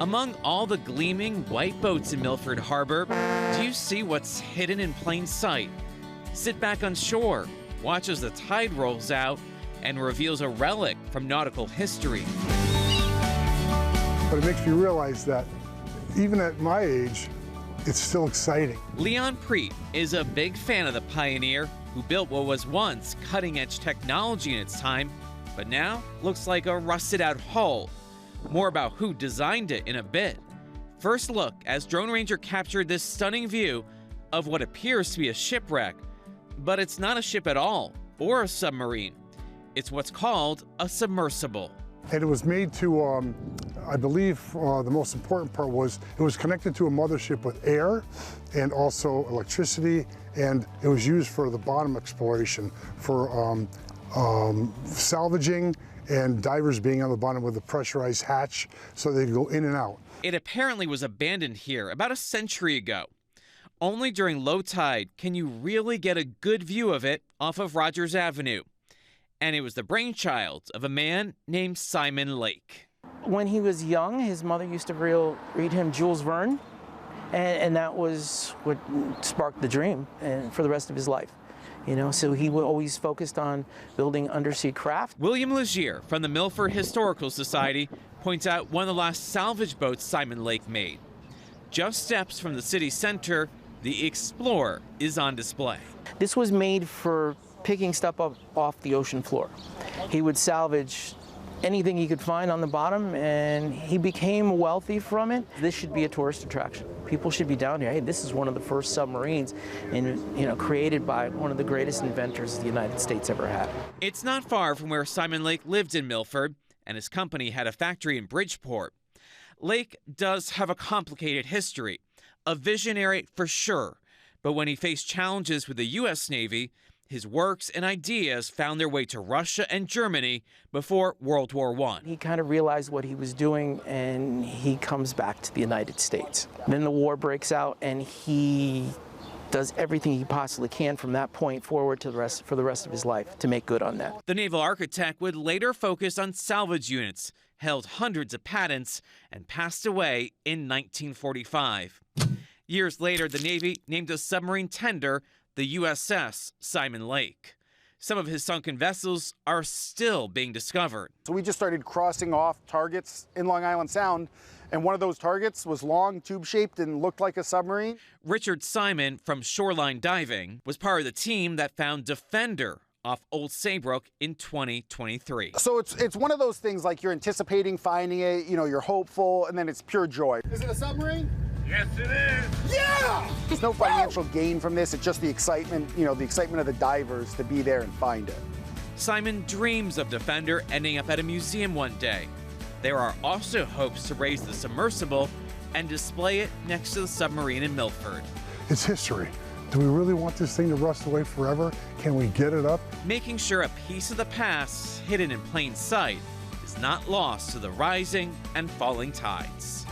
Among all the gleaming white boats in Milford Harbor, do you see what's hidden in plain sight? Sit back on shore, watch as the tide rolls out and reveals a relic from nautical history. But it makes me realize that even at my age, it's still exciting. Leon Preet is a big fan of the Pioneer, who built what was once cutting-edge technology in its time, but now looks like a rusted-out hull. More about who designed it in a bit. First look as Drone Ranger captured this stunning view of what appears to be a shipwreck, but it's not a ship at all, or a submarine. It's what's called a submersible. And it was made to, I believe the most important part was it was connected to a mothership with air and also electricity, and it was used for the bottom exploration, for salvaging and divers being on the bottom with a pressurized hatch so they could go in and out. It apparently was abandoned here about a century ago. Only during low tide can you really get a good view of it off of Rogers Avenue. And it was the brainchild of a man named Simon Lake. When he was young, his mother used to read him Jules Verne, and that was what sparked the dream and for the rest of his life. You know, so he always focused on building undersea craft. William Legier from the Milford Historical Society points out one of the last salvage boats Simon Lake made. Just steps from the city center, the Explorer is on display. This was made for picking stuff up off the ocean floor. He would salvage anything he could find on the bottom, and he became wealthy from it. This should be a tourist attraction. People should be down here. Hey, this is one of the first submarines, created by one of the greatest inventors the United States ever had. It's not far from where Simon Lake lived in Milford, and his company had a factory in Bridgeport. Lake does have a complicated history, a visionary for sure, but when he faced challenges with the U.S. Navy, his works and ideas found their way to Russia and Germany before World War I. He kind of realized what he was doing, and he comes back to the United States. Then the war breaks out, and he does everything he possibly can from that point forward to for the rest of his life to make good on that. The naval architect would later focus on salvage units, held hundreds of patents, and passed away in 1945. Years later, the Navy named a submarine tender the USS Simon Lake. Some of his sunken vessels are still being discovered. So we just started crossing off targets in Long Island Sound, and one of those targets was long, tube-shaped, and looked like a submarine. Richard Simon from Shoreline Diving was part of the team that found Defender off Old Saybrook in 2023. So it's one of those things like you're anticipating finding it, you're hopeful, and then it's pure joy. Is it a submarine? Yes, it is. Yeah! There's no financial gain from this. It's just the excitement, the excitement of the divers to be there and find it. Simon dreams of Defender ending up at a museum one day. There are also hopes to raise the submersible and display it next to the submarine in Milford. It's history. Do we really want this thing to rust away forever? Can we get it up? Making sure a piece of the past hidden in plain sight is not lost to the rising and falling tides.